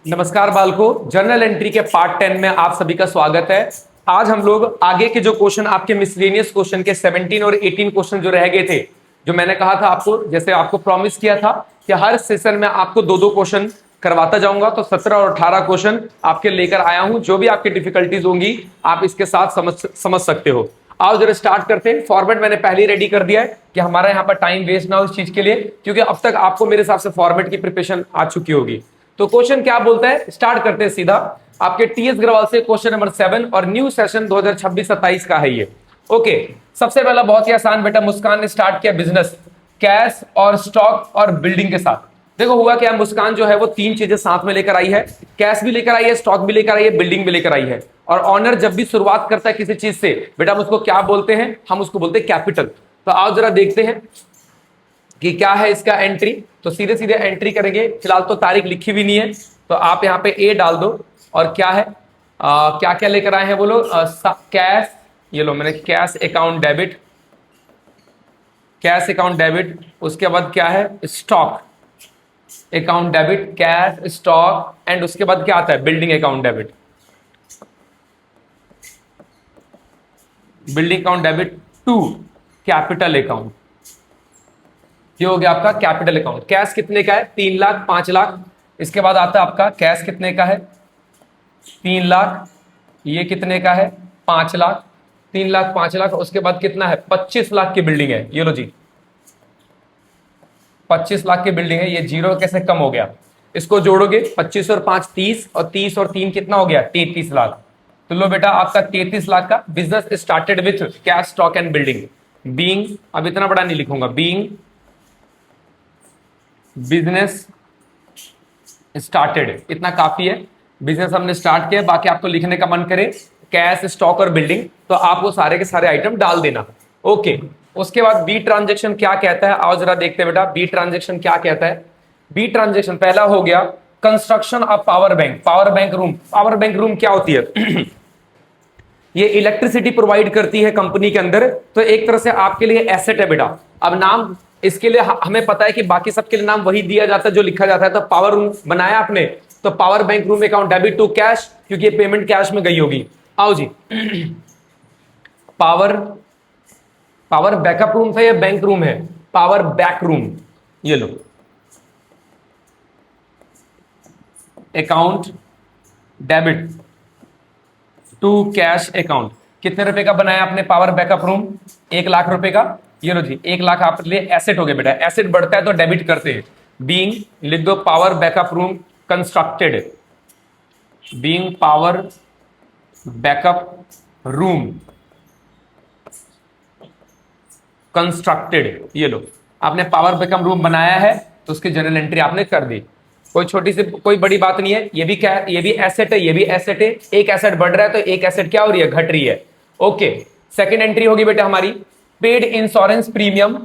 नमस्कार बालको, journal entry के part 10 में आप सभी का स्वागत है। आज हम लोग आगे के जो क्वेश्चन आपके मिसलेनियस क्वेश्चन के 17 और 18 क्वेश्चन जो रह गए थे, जो मैंने कहा था आपको, जैसे आपको प्रॉमिस किया था कि हर सेशन में आपको दो दो क्वेश्चन करवाता जाऊंगा, तो 17 और 18 क्वेश्चन आपके लेकर आया हूं। जो भी आपकी डिफिकल्टीज होंगी आप इसके साथ समझ सकते हो। आओ जरा स्टार्ट करते हैं। फॉर्मेट मैंने पहले ही रेडी कर दिया है कि हमारा यहाँ पर टाइम वेस्ट ना हो इस चीज के लिए, क्योंकि अब तक आपको मेरे हिसाब से फॉर्मेट की प्रिपरेशन आ चुकी होगी। तो क्वेश्चन क्या बोलता है, स्टार्ट करते हैं सीधा। आपके टीएस ग्रवाल से क्वेश्चन नंबर 7 और न्यू सेशन 2026-27 का है ये। ओके, सबसे पहला बहुत ही आसान बेटा, मुस्कान ने स्टार्ट किया बिजनेस कैश और स्टॉक और बिल्डिंग के साथ। देखो हुआ क्या, मुस्कान जो है वो तीन चीजें साथ में लेकर आई है, कैश भी लेकर आई है, स्टॉक भी लेकर आई है, बिल्डिंग भी लेकर आई है। और ऑनर जब भी शुरुआत करता है किसी चीज से बेटा, हम उसको क्या बोलते हैं, हम उसको बोलते हैं कैपिटल। तो आओ जरा देखते हैं कि क्या है इसका एंट्री। तो सीधे सीधे एंट्री करेंगे। फिलहाल तो तारीख लिखी भी नहीं है, तो आप यहाँ पे ए डाल दो। और क्या है, क्या क्या लेकर आए हैं बोलो, कैश, ये लो मैंने cash account debit, cash account debit. उसके बाद क्या है, stock account debit, cash stock, and उसके बाद क्या आता है, building account debit, building account debit to capital account. ये हो गया आपका कैपिटल अकाउंट। कैश कितने का है, 3 लाख 5 लाख। इसके बाद आता है आपका कैश कितने का है, 3 लाख। ये कितने का है, 5 लाख, 3 लाख 5 लाख। उसके बाद कितना है, 25 लाख की बिल्डिंग है। ये लो जी, 25 लाख की बिल्डिंग है। ये जीरो कैसे कम हो गया, इसको जोड़ोगे 25 और 5 30, और 30 और 3 कितना हो गया, 33 लाख। तो लो बेटा आपका 33 लाख का business started with cash stock and building. Being, अब इतना बड़ा नहीं लिखूंगा, बीइंग बिजनेस स्टार्टेड, इतना काफी है। बिजनेस हमने स्टार्ट किया, बाकी आपको लिखने का मन करे कैश स्टॉक और बिल्डिंग, तो आप वो सारे के सारे आइटम डाल देना। ओके, उसके बाद बी ट्रांजेक्शन क्या कहता है, आओ जरा देखते हैं बेटा बी ट्रांजेक्शन क्या कहता है। बी ट्रांजेक्शन पहला हो गया construction of power bank. Power bank room, power bank room क्या होती है ये इलेक्ट्रिसिटी प्रोवाइड करती है कंपनी के अंदर, तो एक तरह से आपके लिए एसेट है बेटा। अब नाम इसके लिए हमें पता है कि बाकी सबके लिए नाम वही दिया जाता है जो लिखा जाता है। तो पावर रूम बनाया आपने, तो power bank room account debit to cash, क्योंकि ये पेमेंट कैश में गई होगी। आओ जी पावर पावर बैकअप रूम था या बैंक रूम है, पावर बैक रूम। ये लो account debit to cash account. कितने रुपए का बनाया आपने पावर बैकअप रूम, 1 लाख रुपए का। ये लो जी 1 लाख आपके लिए एसेट हो गया बेटा। एसेट बढ़ता है तो डेबिट करते हैं। बीइंग लिख दो power backup room constructed, being power backup room constructed. ये लो आपने पावर बैकअप रूम बनाया है, तो उसकी जनरल एंट्री आपने कर दी। कोई छोटी सी कोई बड़ी बात नहीं है। ये भी क्या है, ये भी एसेट है, ये भी एसेट है। एक एसेट बढ़ रहा है तो एक एसेट क्या हो रही है, घट रही है। ओके, सेकंड एंट्री होगी बेटा हमारी पेड इंश्योरेंस प्रीमियम।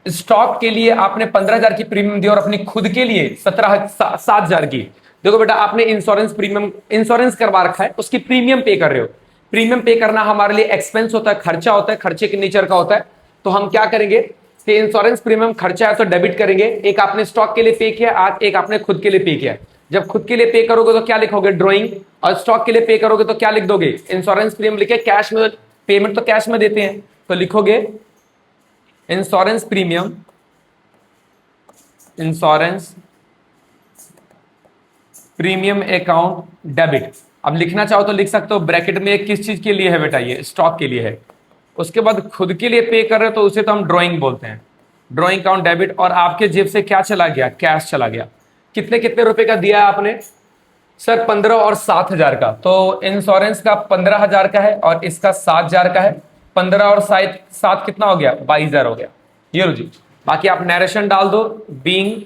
स्टॉक के लिए आपने 15,000 की प्रीमियम दी और अपनी खुद के लिए 7,000 की। देखो बेटा आपने इंश्योरेंस प्रीमियम इंश्योरेंस करवा रखा है, उसकी प्रीमियम पे कर रहे हो। प्रीमियम पे करना हमारे लिए एक्सपेंस होता है, खर्चा होता है, खर्चे के नेचर का होता है। तो हम क्या करेंगे कि इंश्योरेंस प्रीमियम खर्चा है तो डेबिट करेंगे। एक आपने स्टॉक के लिए पे किया, आज एक आपने खुद के लिए पे किया। जब खुद के लिए पे करोगे तो क्या लिखोगे, ड्रॉइंग, और स्टॉक के लिए पे करोगे तो क्या लिख दोगे, इंश्योरेंस प्रीमियम लिखे। कैश में पेमेंट तो कैश में देते हैं, तो लिखोगे insurance premium, insurance premium account debit. अब लिखना चाहो तो लिख सकते हो ब्रैकेट में, किस चीज के लिए है बेटा, ये स्टॉक के लिए है। उसके बाद खुद के लिए पे कर रहे हो तो उसे तो हम ड्रॉइंग बोलते हैं, ड्रॉइंग अकाउंट डेबिट। और आपके जेब से क्या चला गया, कैश चला गया। कितने कितने रुपए का दिया आपने सर, 15 और 7,000 का। तो इंश्योरेंस का 15,000 का है और इसका 7,000 का है। 15 और 7 कितना हो गया, 22,000 हो गया। ये लो जी, बाकी आप नरेशन डाल दो। Being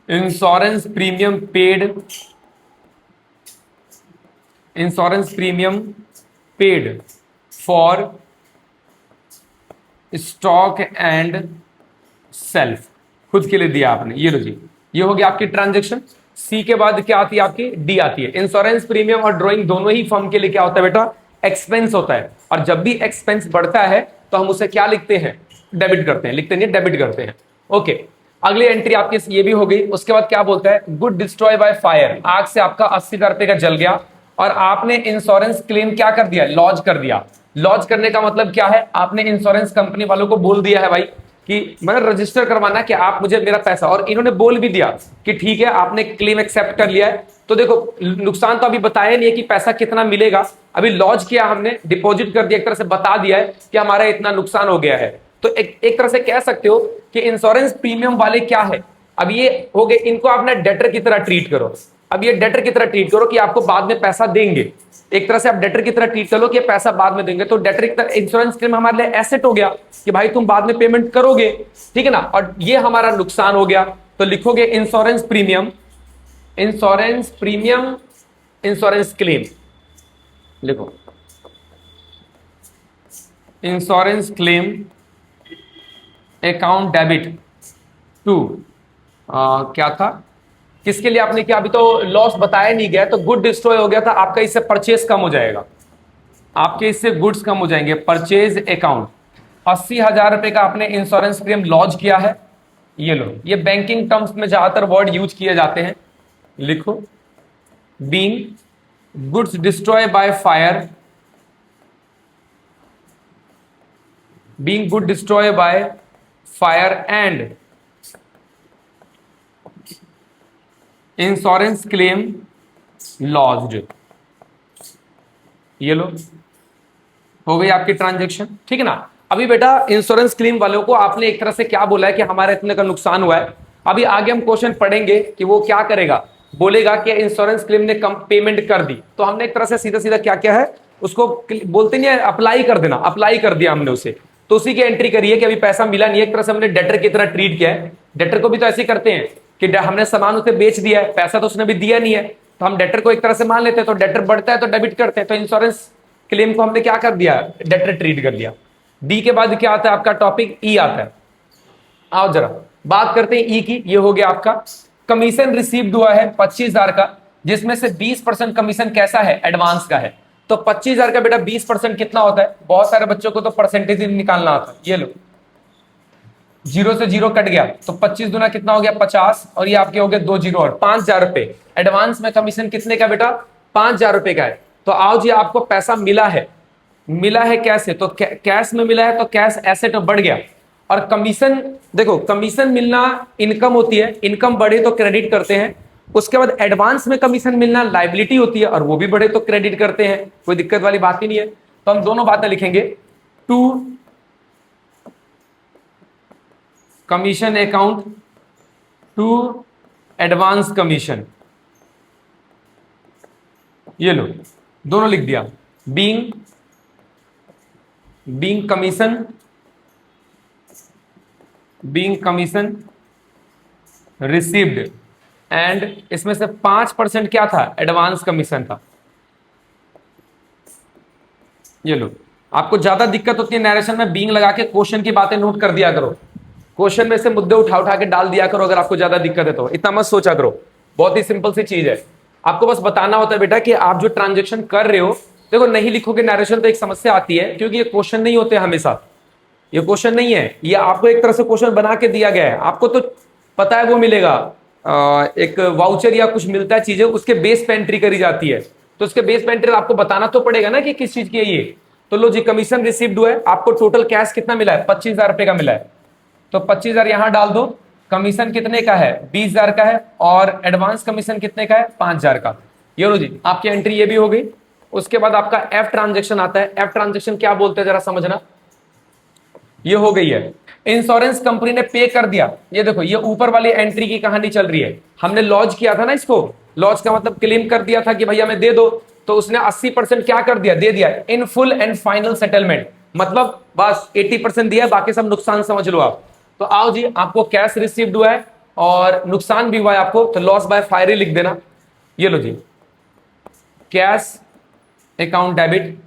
insurance premium paid, insurance premium paid for stock and self, खुद के लिए दिया आपने। ये लो जी, ये हो गया आपकी ट्रांजेक्शन। सी के बाद क्या आती है आपकी, डी आती है। इंश्योरेंस प्रीमियम और ड्रॉइंग दोनों ही फर्म के लिए क्या होता है बेटा, एक्सपेंस होता है। और जब भी एक्सपेंस बढ़ता है तो हम उसे क्या लिखते हैं, डेबिट करते हैं, लिखते नहीं डेबिट करते हैं। ओके, अगली एंट्री आपकी ये भी हो गई। उसके बाद क्या बोलता है, गुड डिस्ट्रॉय बाय फायर, आग से आपका 80,000 रुपए का जल गया और आपने इंश्योरेंस क्लेम क्या कर दिया, लॉन्च कर दिया। लॉन्च करने का मतलब क्या है, आपने इंश्योरेंस कंपनी वालों को बोल दिया है भाई कि मतलब रजिस्टर करवाना कि आप मुझे मेरा पैसा, और इन्होंने बोल भी दिया कि ठीक है आपने क्लेम एक्सेप्ट कर लिया है। तो देखो नुकसान तो अभी बताया नहीं है कि पैसा कितना मिलेगा, अभी लॉन्च किया हमने, डिपॉजिट कर दिया, एक तरह से बता दिया है कि हमारा इतना नुकसान हो गया है। तो एक तरह से कह सकते हो कि इंश्योरेंस प्रीमियम वाले क्या है, अब ये हो गए, इनको आपने डेटर की तरह ट्रीट करो। अब ये डेटर की तरह ट्रीट करो कि आपको बाद में पैसा देंगे, एक तरह से आप डेटर की तरह ट्रीट कर लो कि पैसा बाद में देंगे। तो डेटर की तरह इंश्योरेंस क्लेम हमारे लिए एसेट हो गया कि भाई तुम बाद में पेमेंट करोगे, ठीक है ना, और ये हमारा नुकसान हो गया। तो लिखोगे insurance premium, insurance premium, insurance claim, लिखो insurance claim account debit to, क्या था, किसके लिए आपने किया, अभी तो लॉस बताया नहीं गया, तो गुड डिस्ट्रॉय हो गया था आपका, इससे परचेज कम हो जाएगा, आपके इससे गुड्स कम हो जाएंगे। परचेज अकाउंट 80,000 रुपए का आपने इंश्योरेंस क्लेम लॉन्च किया है, ये लो, ये बैंकिंग टर्म्स में ज्यादातर वर्ड यूज किए जाते हैं, लिखो being goods destroy by fire, being good destroy by fire and insurance claim lost, ये लो हो गई आपकी ट्रांजैक्शन, ठीक है ना। अभी बेटा इंश्योरेंस क्लेम वालों को आपने एक तरह से क्या बोला है कि हमारा इतने का नुकसान हुआ है। अभी आगे हम क्वेश्चन पढ़ेंगे कि वो क्या करेगा, बोलेगा कि इंश्योरेंस क्लेम ने कम पेमेंट कर दी, तो हमने एक तरह से सीधा सीधा क्या क्या है उसको बोलते नहीं है, अप्लाई कर देना, अप्लाई कर दिया हमने उसे, तो उसी की एंट्री करिए कि अभी पैसा मिला नहीं है, एक तरह से हमने डेटर की तरह ट्रीट किया है। डेटर को भी तो ऐसे ही करते हैं कि हमने सामान उसे बेच दिया है, पैसा तो उसने भी दिया नहीं है, तो हम डेटर को एक तरह से मान लेते हैं, तो डेटर बढ़ता है तो डेबिट करते हैं, तो इंश्योरेंस क्लेम को हमने क्या कर दिया, डेटर ट्रीट कर लिया। डी के बाद क्या आता है आपका टॉपिक, ई आता है। आओ जरा बात करते हैं ई की, ये हो गया आपका कमीशन रिसीव्ड हुआ है 25,000 का, जिसमें से 20% कमीशन कैसा है, एडवांस का है। तो 25,000 का बेटा 20% कितना होता है, बहुत सारे बच्चों को तो परसेंटेज ही निकालना आता है, ये लो 0 से 0 कट गया, तो 25 दुना कितना हो गया 50, और ये आपके हो गए 2 जीरो और 5,000 रुपए। एडवांस में कमीशन कितने का बेटा, 5,000 रुपए का है। तो आओ जी आपको पैसा मिला है, मिला है कैसे, तो कैश में मिला है, तो कैश एसेट बढ़ गया। और कमीशन देखो, कमीशन मिलना इनकम होती है, इनकम बढ़े तो क्रेडिट करते हैं। उसके बाद एडवांस में कमीशन मिलना लायबिलिटी होती है, और वो भी बढ़े तो क्रेडिट करते हैं, कोई दिक्कत वाली बात ही नहीं है। तो हम दोनों बातें लिखेंगे, to commission account to advance commission, ये लो दोनों लिख दिया, बीइंग कमीशन रिसीव्ड, एंड इसमें से 5% क्या था, एडवांस कमीशन था। ये लो, आपको ज्यादा दिक्कत होती है नरेशन में, बीइंग लगा के क्वेश्चन की बातें नोट कर दिया करो, क्वेश्चन में से मुद्दे उठा उठा के डाल दिया करो, अगर आपको ज्यादा दिक्कत है तो इतना मत सोचा करो, बहुत ही सिंपल सी चीज है। आपको बस बताना होता है बेटा कि आप जो ट्रांजेक्शन कर रहे हो, देखो नहीं लिखोगे नरेशन तो एक समस्या आती है, क्योंकि ये क्वेश्चन नहीं होते हमेशा, ये क्वेश्चन नहीं है, ये आपको एक तरह से क्वेश्चन बना के दिया गया है, आपको तो पता है वो मिलेगा, एक वाउचर या कुछ मिलता है चीजें, उसके बेस पे एंट्री करी जाती है, तो उसके बेस पे एंट्री आपको बताना तो पड़ेगा ना कि किस चीज की है ये। तो लो जी, कमीशन रिसीव्ड हुआ है, आपको टोटल कैश कितना मिला है, 25,000 रुपए का मिला है, तो 25,000 यहां डाल दो। कमीशन कितने का है, 20,000 का है, और एडवांस कमीशन कितने का है, 5,000 का। ये लो जी आपकी एंट्री ये भी हो गई। उसके बाद आपका एफ ट्रांजेक्शन आता है, एफ ट्रांजेक्शन क्या बोलते हैं जरा समझना, ये हो गई है, इंश्योरेंस कंपनी ने पे कर दिया। ये देखो ये ऊपर वाली एंट्री की कहानी चल रही है, हमने लॉन्च किया था ना इसको, लॉन्च का मतलब क्लेम कर दिया था कि भैया मैं दे दो, तो उसने 80% क्या कर दिया, दे दिया in full and final settlement, मतलब बस 80% दिया, बाकी सब नुकसान समझ लो आप। तो आओ जी आपको कैश रिसीव्ड हुआ है और नुकसान भी हुआ है आपको, तो लॉस बाय फायर ही लिख देना। ये लो जी कैश अकाउंट डेबिट,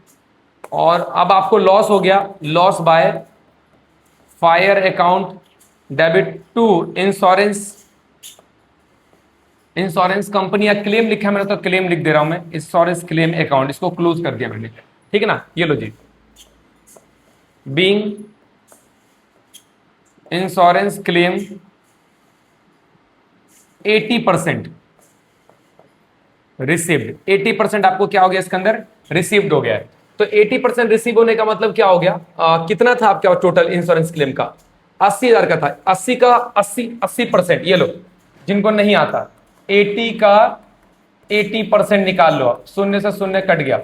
और अब आपको लॉस हो गया, loss by fire account debit to insurance company, या क्लेम लिखा है मैंने तो क्लेम लिख दे रहा हूं मैं, इंश्योरेंस क्लेम अकाउंट, इसको क्लोज कर दिया मैंने, ठीक है ना। ये लो जी बीइंग इंश्योरेंस क्लेम 80% रिसीव्ड। 80% आपको क्या हो गया इसके अंदर, रिसीव्ड हो गया है। तो 80% रिसीव होने का मतलब क्या हो गया, कितना था आपका टोटल इंश्योरेंस क्लेम का, 80,000 का था। 80 का 80%, ये लो जिनको नहीं आता, 80 का 80% निकाल लो, शून्य से शून्य कट गया,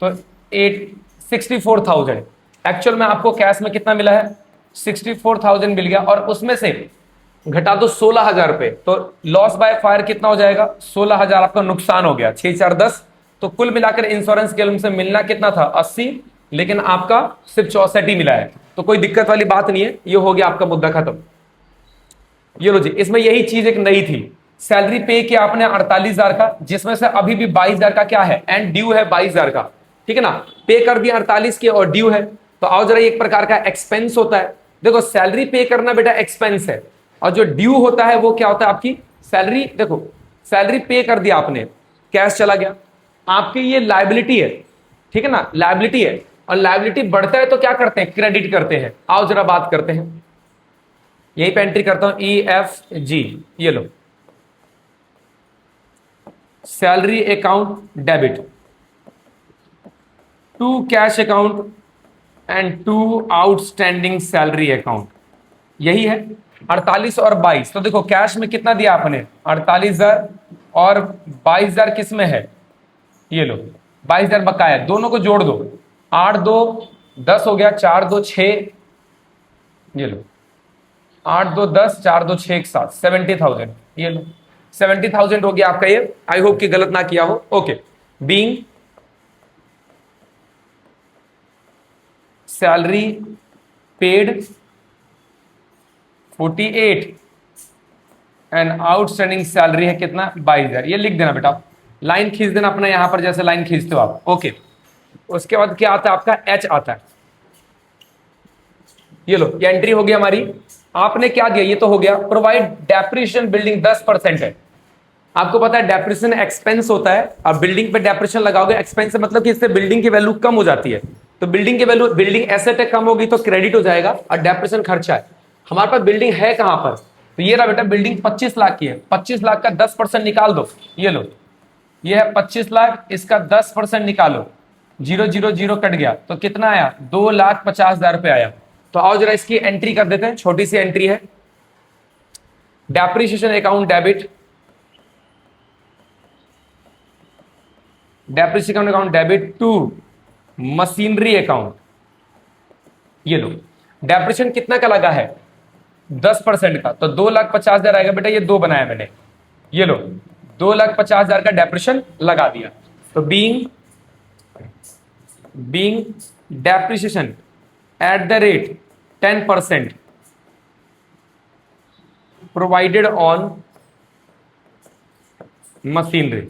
तो 64,000। एक्चुअल में आपको कैश में कितना मिला है, 64,000 मिल गया, और उसमें से घटा दो 16,000 रुपए, तो लॉस बाय फायर कितना हो जाएगा, 16,000 आपका नुकसान हो गया, 6 4 10। तो कुल मिलाकर इंश्योरेंस क्लेम से मिलना कितना था, 80, लेकिन आपका सिर्फ 64 ही मिला है। तो कोई दिक्कत वाली बात नहीं है, ये हो गया आपका मुद्दा खत्म। ये लो जी, इसमें यही चीज एक नई थी, सैलरी पे किया आपने 48,000 का, जिसमें से अभी भी 22,000 का क्या है, एंड ड्यू है 22,000 का, ठीक है ना। पे कर दिया 48 के और ड्यू है, तो आओ जरा, एक प्रकार का एक्सपेंस होता है। देखो सैलरी पे करना बेटा एक्सपेंस है, और जो ड्यू होता है वो क्या होता है, आपकी सैलरी। देखो सैलरी पे कर दिया आपने, कैश चला गया, आपकी ये लायबिलिटी है, ठीक है ना, लायबिलिटी है, और लायबिलिटी बढ़ता है तो क्या करते हैं, क्रेडिट करते हैं। आओ जरा बात करते हैं, यही पे एंट्री करता हूं, EFG, ये लो, salary account debit to cash account and to outstanding salary account, यही है 48 और 22। तो देखो कैश में कितना दिया आपने, 48,000, और 22,000 किस में है, ये लो 22,000 बकाया, दोनों को जोड़ दो, 8 2 10 हो गया, 4 2 6, ये लो 8 2 10, 4 2 6 के साथ 70,000, ये लो 70,000 हो गया आपका ये। आई होप कि गलत ना किया हो। Okay, being salary paid 48 and outstanding salary है कितना, 22,000। ये लिख देना बेटा, लाइन खींच देना अपना यहां पर, जैसे लाइन खींचते हो आप। ओके, उसके बाद क्या आता है आपका, एच आता है, ये लो ये एंट्री हो गई हमारी। आपने क्या दिया, ये तो हो गया, प्रोवाइड डेप्रिसिएशन बिल्डिंग 10% है। आपको पता है डेप्रिसिएशन एक्सपेंस होता है, अब बिल्डिंग पे डेप्रिसिएशन लगाओगे, एक्सपेंस मतलब कि इससे बिल्डिंग की वैल्यू कम हो जाती है, तो बिल्डिंग की वैल्यू, बिल्डिंग एसेट है, कम होगी तो क्रेडिट हो जाएगा, और डेप्रिसिएशन खर्चा है। हमारे पास बिल्डिंग है कहां पर, तो ये रहा बेटा, बिल्डिंग 25 लाख की है, 25 लाख का 10% निकाल दो, ये लो ये है 25 लाख, इसका 10% निकालो, 0 कट गया, तो कितना आया, 2,50,000 रुपए आया। तो आओ जरा इसकी एंट्री कर देते हैं, छोटी सी एंट्री है, depreciation account debit, depreciation account debit to machinery account, ये लो डेप्रिसिएशन कितना का लगा है, 10% का, तो 2,50,000 आएगा बेटा, ये 2 बनाया मैंने, ये लो 2,50,000 का डेप्रिसिएशन लगा दिया। तो being depreciation at the rate 10% provided on machinery,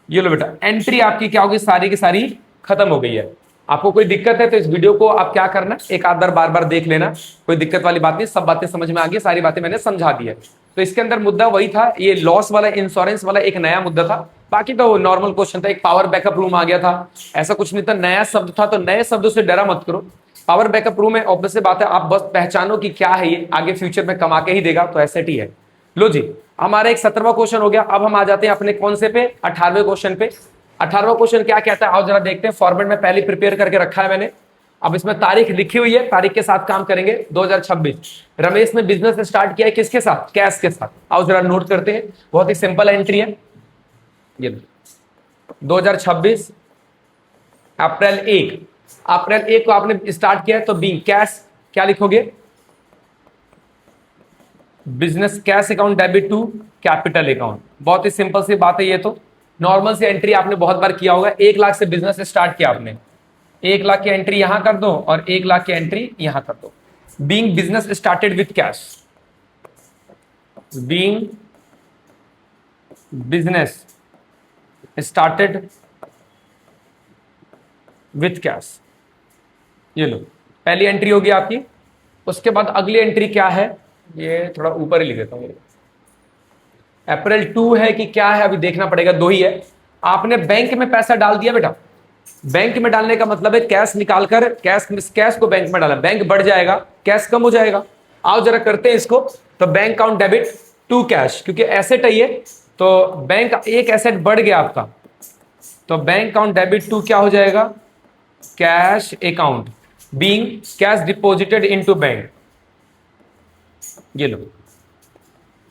ये लो बेटा, एंट्री आपकी क्या होगी, सारी की सारी खत्म हो गई है। आपको कोई दिक्कत है तो इस वीडियो को आप क्या करना, एक आध बार बार देख लेना, कोई दिक्कत वाली बात नहीं, सब बातें समझ में आ गई, सारी बातें मैंने समझा दी है। तो इसके अंदर मुद्दा वही था, ये लॉस वाला इंश्योरेंस वाला एक नया मुद्दा था, बाकी तो नॉर्मल क्वेश्चन था। एक पावर बैकअप रूम आ गया था, ऐसा कुछ नहीं था, नया शब्द था, तो नए शब्दों से डरा मत करो। पावर बैकअप रूम है, ऑब्वियस बात है, आप बस पहचानो कि क्या है ये, आगे फ्यूचर में कमा के ही देगा, तो ऐसे ही है। लो जी, हमारा एक 17वां क्वेश्चन हो गया। अब हम आ जाते हैं अपने कौन से पे, 18वें क्वेश्चन पे। 18वां क्वेश्चन क्या कहता है, आओ जरा देखते हैं, फॉर्मेट में पहले प्रिपेयर करके रखा है मैंने, अब इसमें तारीख लिखी हुई है, तारीख के साथ काम करेंगे। 2026 रमेश ने बिजनेस स्टार्ट किया है, किसके साथ, कैश के साथ। आओ जरा नोट करते हैं, बहुत ही सिंपल एंट्री है ये, 2026 अप्रैल 1 को आपने स्टार्ट किया है, तो बीइंग कैश क्या लिखोगे, business cash account debit to capital account. बहुत ही सिंपल सी बात है ये, तो नॉर्मल सी एंट्री आपने बहुत बार किया होगा। 1 लाख से बिजनेस स्टार्ट किया आपने, 1 लाख की एंट्री यहां कर दो और 1 लाख की एंट्री यहां कर दो। Being business started with cash, being business started with cash, ये लो पहली एंट्री होगी आपकी। उसके बाद अगली एंट्री क्या है, ये थोड़ा ऊपर ही लिख देता हूं, अप्रैल 2 है कि क्या है, अभी देखना पड़ेगा, 2 ही है। आपने बैंक में पैसा डाल दिया बेटा, बैंक में डालने का मतलब है कैश निकालकर, कैश को बैंक में डाला, बैंक बढ़ जाएगा, कैश कम हो जाएगा। आओ जरा करते हैं इसको। तो bank account debit to cash, क्योंकि एसेट है ये, तो बैंक एक एसेट बढ़ गया आपका, तो बैंक अकाउंट डेबिट टू क्या हो जाएगा, cash account being cash deposited into bank. ये लो,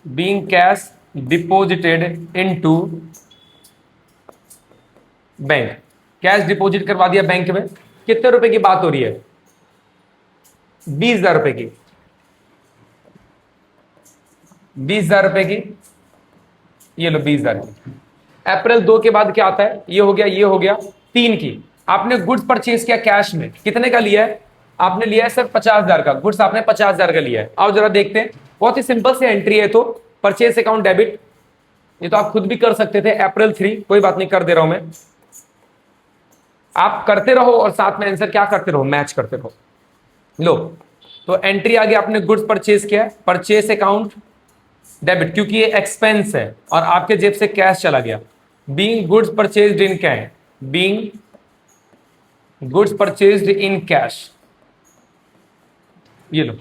being cash deposited into bank, cash deposit करवा दिया बैंक में। कितने रुपए की बात हो रही है, 20,000 रुपए की, 20,000 रुपए की। ये लो 20,000 की। अप्रैल 2 के बाद क्या आता है, ये हो गया, ये हो गया 3 की। आपने गुड्स परचेज किया कैश में, कितने का लिया है, आपने लिया है सर 50,000 का गुड्स, आपने 50,000 का लिया है। आओ जरा देखते हैं, बहुत ही सिंपल से एंट्री है। तो परचेज अकाउंट डेबिट, ये तो आप खुद भी कर सकते थे, अप्रैल 3, कोई बात नहीं, कर दे रहा हूं मैं। आप करते रहो और साथ में आंसर क्या करते रहो, मैच करते रहो। लो, तो एंट्री आ गया, आपने गुड्स परचेज किया, परचेज अकाउंट डेबिट, क्योंकि ये एक्सपेंस है और आपके जेब से कैश चला गया। Being goods purchased in cash, being goods purchased in cash. ये लो,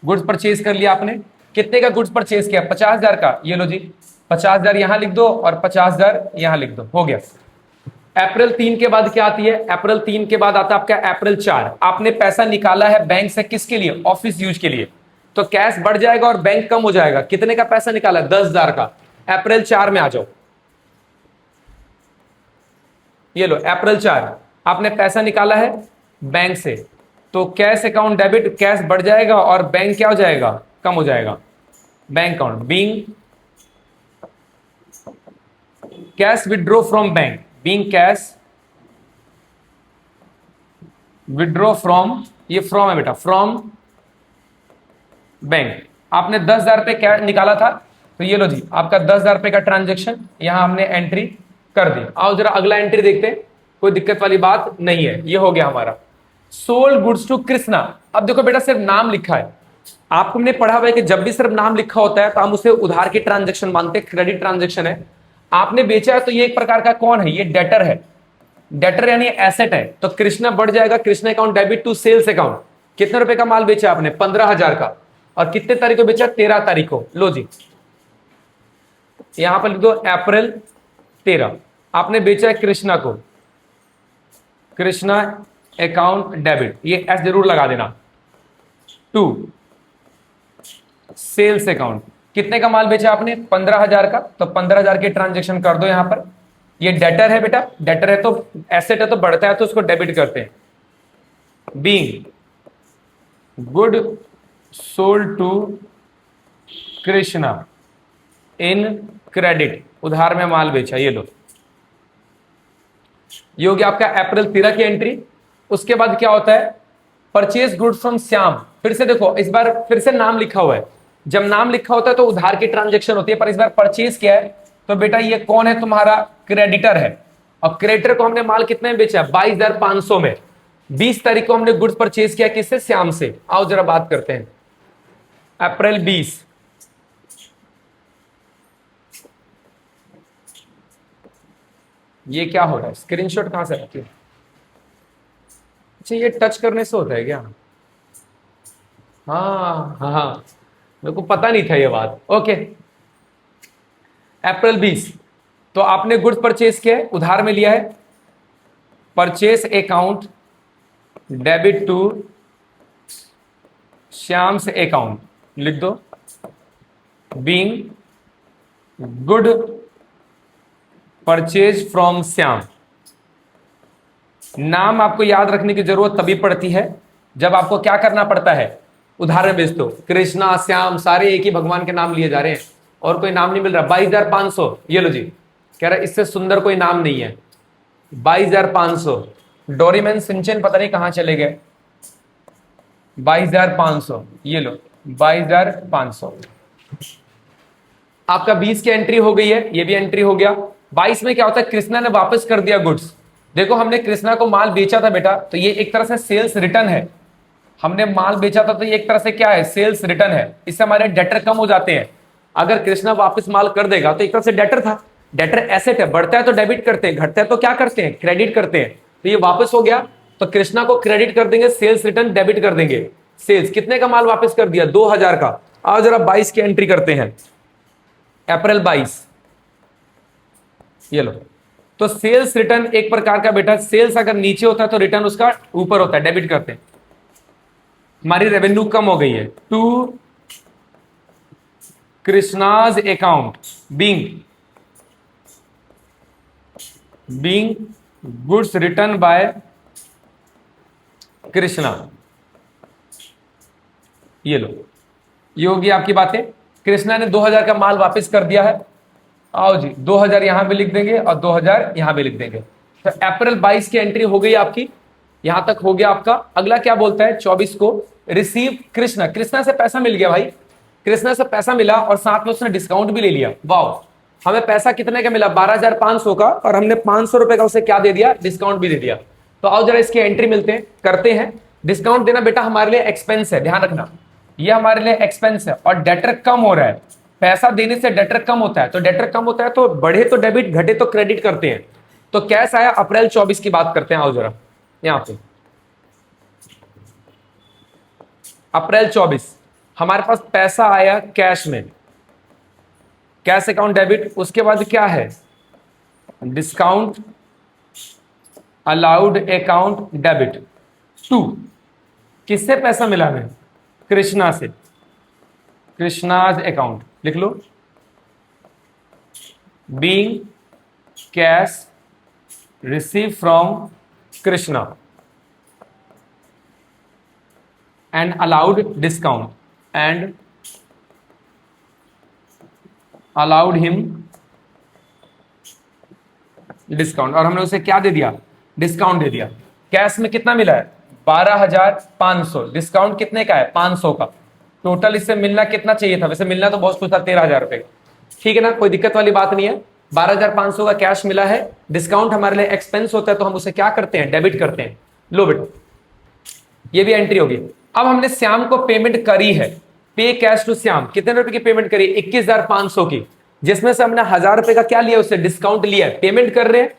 गुड्स परचेज कर लिया आपने। कितने का गुड्स परचेज किया, 50,000 का। ये लो जी, 50,000 यहां लिख दो और 50,000 यहां लिख दो, हो गया। अप्रैल 3 के बाद क्या आती है, अप्रैल 3 के बाद आता है आपका अप्रैल 4। आपने पैसा निकाला है बैंक से, किसके लिए, ऑफिस यूज के लिए, तो कैश बढ़ जाएगा और बैंक कम हो जाएगा। कितने का पैसा निकाला, 10,000 का। अप्रैल 4 में आ जाओ, ये लो अप्रैल 4, आपने पैसा निकाला है बैंक से, तो कैश अकाउंट डेबिट, कैश बढ़ जाएगा और बैंक क्या हो जाएगा, कम हो जाएगा। Bank account being cash withdraw from bank, being cash withdraw from, ये फ्रॉम है बेटा, फ्रॉम बैंक। आपने 10,000 रुपए निकाला था, तो ये लो जी आपका 10,000 रुपए का ट्रांजेक्शन यहां हमने एंट्री कर दी। आओ जरा अगला एंट्री देखते हैं, कोई दिक्कत वाली बात नहीं है। ये हो गया हमारा सोल्ड गुड्स टू कृष्णा। अब देखो बेटा, सिर्फ नाम लिखा है, आपको हमने पढ़ा हुआ है कि जब भी सिर्फ नाम लिखा होता है तो हम उसे उधार की ट्रांजेक्शन मानते हैं, क्रेडिट ट्रांजेक्शन है। आपने बेचा है तो ये एक प्रकार का कौन है, ये डेटर है, डेटर यानी एसेट है, तो कृष्णा बढ़ जाएगा, Krishna account debit to sales account. कितने रुपए का माल बेचा आपने, 15,000 का, और कितने तारीख को बेचा, 13 तारीख को। लो जी, यहां पर लिख दो अप्रैल 13, आपने बेचा है कृष्णा को, कृष्णा अकाउंट डेबिट, ये एस जरूर लगा देना, टू सेल्स अकाउंट। कितने का माल बेचा आपने, 15,000 का, तो 15,000 के ट्रांजेक्शन कर दो यहां पर। ये डेटर है बेटा, डेटर है तो एसेट है तो बढ़ता है तो उसको डेबिट करते हैं। Being good sold to Krishna in credit, उधार में माल बेचा। ये लो, ये हो गया आपका अप्रैल 13 की एंट्री। उसके बाद क्या होता है, परचेज गुड फ्रॉम श्याम। फिर से देखो, इस बार फिर से नाम लिखा हुआ है, जब नाम लिखा होता है तो उधार की ट्रांजेक्शन होती है, पर इस बार परचेज क्या है, तो बेटा ये कौन है, तुम्हारा क्रेडिटर है। और क्रेडिटर को हमने माल कितने में बेचा, 22,500 में। 20 तारीख को हमने गुड्स परचेज किया, किससे, श्याम से। आओ जरा बात करते हैं, अप्रैल 20, ये क्या हो रहा है, स्क्रीनशॉट कहां से आती है, अच्छा ये टच करने से होता है क्या, हाँ हाँ हाँ, मेरे को पता नहीं था ये बात। ओके, अप्रैल 20, तो आपने गुड्स परचेज किया है, उधार में लिया है, purchase account debit to Shyam से अकाउंट, लिख दो, being good purchase from Shyam. नाम आपको याद रखने की जरूरत तभी पड़ती है जब आपको क्या करना पड़ता है, उधार में बेच दो। कृष्णा, श्याम, सारे एक ही भगवान के नाम लिए जा रहे हैं और कोई नाम नहीं मिल रहा। 22,500, ये लो जी, कह रहा है इससे सुंदर कोई नाम नहीं है। 22,500, डोरीमैन सिंचन पता नहीं कहां चले गए। 22,500, ये लो 22,500। आपका 20 की एंट्री हो गई है, ये भी एंट्री हो गया। 22 में क्या होता है, कृष्णा ने वापस कर दिया गुड्स। देखो हमने कृष्णा को माल बेचा था बेटा, तो ये एक तरह से सेल्स रिटर्न है। हमने माल बेचा था तो ये एक तरह से क्या है, सेल्स रिटर्न है। इससे हमारे डेटर कम हो जाते हैं। अगर कृष्णा वापस माल कर देगा तो एक तरह से डेटर था, डेटर एसेट है, बढ़ता है तो डेबिट करते हैं, घटता है तो क्या करते हैं, क्रेडिट करते हैं। तो ये वापस हो गया, तो कृष्णा को क्रेडिट कर देंगे, सेल्स रिटर्न डेबिट कर देंगे। सेल्स कितने का माल वापस कर दिया? 2000 का। आज जरा 22 की एंट्री करते हैं, अप्रैल 22, ये लो। तो सेल्स रिटर्न एक प्रकार का बेटा, सेल्स अगर नीचे होता है तो रिटर्न उसका ऊपर होता है, डेबिट करते हैं। हमारी रेवेन्यू कम हो गई है, to Krishna's account being goods return by Krishna, ये लो। ये होगी आपकी बातें। कृष्णा ने 2000 का माल वापस कर दिया है। आओ जी, 2000 यहां पे लिख देंगे और 2000 यहां पे लिख देंगे। तो अप्रैल 22 की एंट्री हो गई आपकी, यहां तक हो गया आपका। अगला क्या बोलता है? 24 को रिसीव कृष्णा, कृष्णा से पैसा मिल गया भाई, कृष्णा से पैसा मिला और साथ में उसने डिस्काउंट भी ले लिया। वाह, हमें पैसा कितने का मिला? 12,500 का, और हमने 500 रुपए का उसे क्या दे दिया? डिस्काउंट भी दे दिया। तो आओ जरा इसकी एंट्री मिलते हैं, करते हैं। डिस्काउंट देना बेटा हमारे लिए एक्सपेंस है, ध्यान रखना, ये हमारे लिए एक्सपेंस है। और डेटर कम हो रहा है, पैसा देने से डेटर कम होता है, तो डेटर कम होता है तो बढ़े तो डेबिट, घटे तो क्रेडिट करते हैं। तो कैश आया अप्रैल 24 की बात करते हैं। आओ जरा यहां पे अप्रैल 24 हमारे पास पैसा आया कैश में, कैश अकाउंट डेबिट। उसके बाद क्या है? Discount allowed account debit to, किससे पैसा मिला हमें? कृष्णा से, कृष्णाज अकाउंट लिख लो। Being cash receive from Krishna and allowed discount and allowed him discount, और हमने उसे क्या दे दिया? डिस्काउंट दे दिया। कैश में कितना मिला है? 12,500। डिस्काउंट कितने का है? 500 का। टोटल इससे मिलना कितना चाहिए था? वैसे मिलना तो बहुत कुछ था, 13,000 रुपए। ठीक है ना, कोई दिक्कत वाली बात नहीं है। 12,500 का कैश मिला है, डिस्काउंट हमारे लिए एक्सपेंस होता है तो हम उसे क्या करते हैं? डेबिट करते हैं। लो बेटा, ये भी एंट्री होगी। अब हमने श्याम को पेमेंट करी है, पे कैश टू श्याम। कितने रुपए की पेमेंट करी? 21,500 की, जिसमें से हमने 1,000 रुपए का क्या लिया? उससे डिस्काउंट लिया है। पेमेंट कर रहे हैं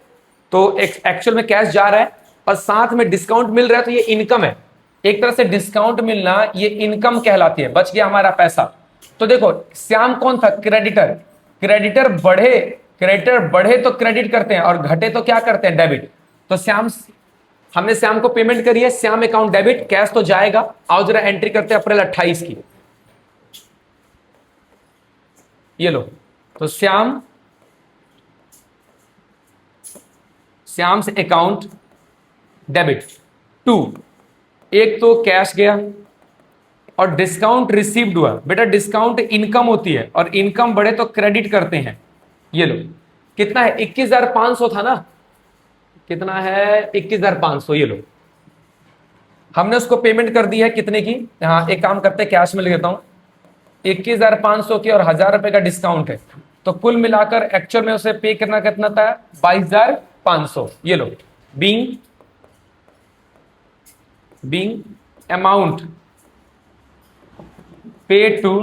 तो एक्चुअल में कैश जा रहा है और साथ में डिस्काउंट मिल रहा है, तो ये इनकम है। एक तरह से डिस्काउंट मिलना ये इनकम कहलाती है। बच गया हमारा पैसा। तो देखो श्याम कौन था? क्रेडिटर। क्रेडिटर बढ़े तो क्रेडिट करते हैं और घटे तो क्या करते हैं? डेबिट। तो हमने श्याम को पेमेंट करी है, श्याम अकाउंट डेबिट, कैश तो जाएगा। आओ जरा एंट्री करते हैं अप्रैल 28 की, ये लो। तो श्याम से अकाउंट डेबिट टू, एक तो कैश गया और डिस्काउंट रिसीव्ड हुआ। बेटा डिस्काउंट इनकम होती है और इनकम बढ़े तो क्रेडिट करते हैं। ये लो, कितना है? 21,500 था ना, कितना है? 21,500। ये लो, हमने उसको पेमेंट कर दी है कितने की? हाँ, एक काम करते हैं, कैश में लिख देता हूं। 21,500 की और 1,000 रुपए का डिस्काउंट है, तो कुल मिलाकर एक्चुअल में उसे पे करना कितना था? 22,500। ये लो, बीइंग अमाउंट पे टू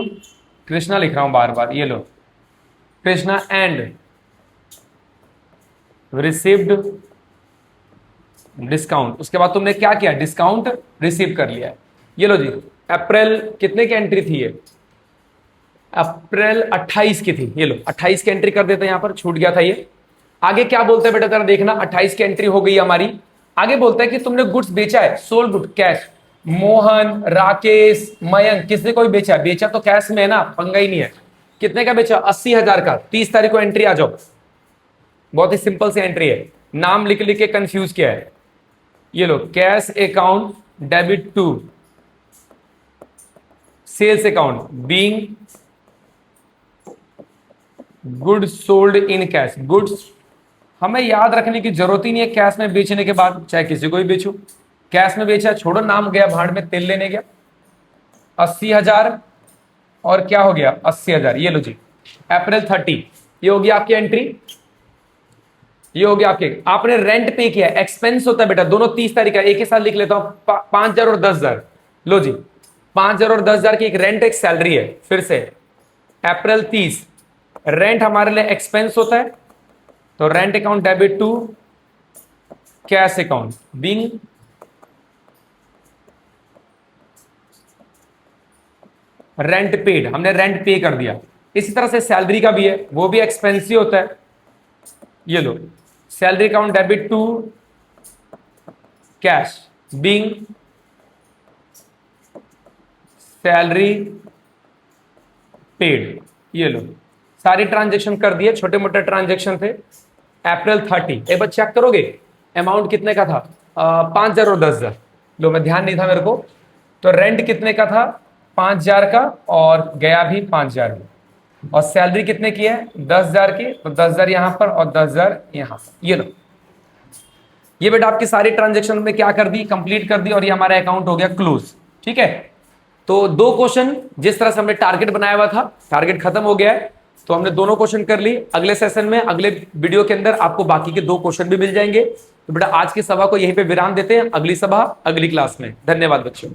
कृष्णा, लिख रहा हूं बार बार, ये लो, कृष्णा एंड रिसीव्ड डिस्काउंट। उसके बाद तुमने क्या किया? डिस्काउंट रिसीव कर लिया। ये लो जी, अप्रैल कितने की एंट्री थी? ये अप्रैल 28 की थी। ये लो, 28 की एंट्री कर देते हैं, यहां पर छूट गया था ये। आगे क्या बोलते हैं बेटा, जरा देखना। 28 की एंट्री हो गई हमारी। आगे बोलता है कि तुमने गुड्स बेचा है, sold good cash. Mohan, Rakesh, Mayank, किसने कोई बेचा? बेचा तो कैश में है ना, पंगा ही नहीं है। कितने का बेचा? 80,000 का। 30 तारीख को एंट्री आ जाओ। बहुत ही सिंपल सी एंट्री है, नाम लिख लिख के कंफ्यूज किया है। ये लो, cash account debit to sales account being goods sold in cash. Goods हमें याद रखने की जरूरत ही नहीं है, कैश में बेचने के बाद चाहे किसी को भी बेचो। कैश में बेचा, छोड़ो, नाम गया भाड़ में, तेल लेने गया। 80,000 और क्या हो गया? 80,000। ये लो जी, अप्रैल 30। ये होगी आपकी एंट्री। ये हो गया आपके। आपने रेंट पे किया, एक्सपेंस होता है बेटा, दोनों 30 तारीख का। एक ही साथ लिख लेता हूं, 5,000 और 10,000। लो जी, 5,000 और 10,000 की एक रेंट, एक सैलरी है। फिर से अप्रैल 30, रेंट हमारे लिए एक्सपेंस होता है, तो rent account debit to cash account being rent paid, हमने रेंट पे कर दिया। इसी तरह से सैलरी का भी है, वो भी एक्सपेंसिव होता है। ये लो, salary account debit to cash being salary paid. ये लो, सारी ट्रांजेक्शन कर दिए, छोटे मोटे ट्रांजेक्शन थे। अप्रैल 30 एक बार चेक करोगे अमाउंट कितने का था? 5,000 और 10,000। लो, मैं ध्यान नहीं था मेरे को। तो रेंट कितने का था? 5,000 का, और गया भी 5,000 में। और सैलरी कितने की है? 10,000 की। तो 10,000 यहां पर और 10,000 यहां पर। ये लो, ये बेटा आपकी सारी ट्रांजेक्शन में क्या कर दी? कंप्लीट कर दी, और ये हमारा अकाउंट हो गया क्लोज। ठीक है, तो 2 क्वेश्चन जिस तरह से हमने टारगेट बनाया हुआ था, टारगेट खत्म हो गया है। तो हमने दोनों क्वेश्चन कर ली। अगले सेशन में, अगले वीडियो के अंदर आपको बाकी के 2 क्वेश्चन भी मिल जाएंगे। तो बेटा आज की सभा को यहीं पे विराम देते हैं, अगली सभा अगली क्लास में। धन्यवाद बच्चों।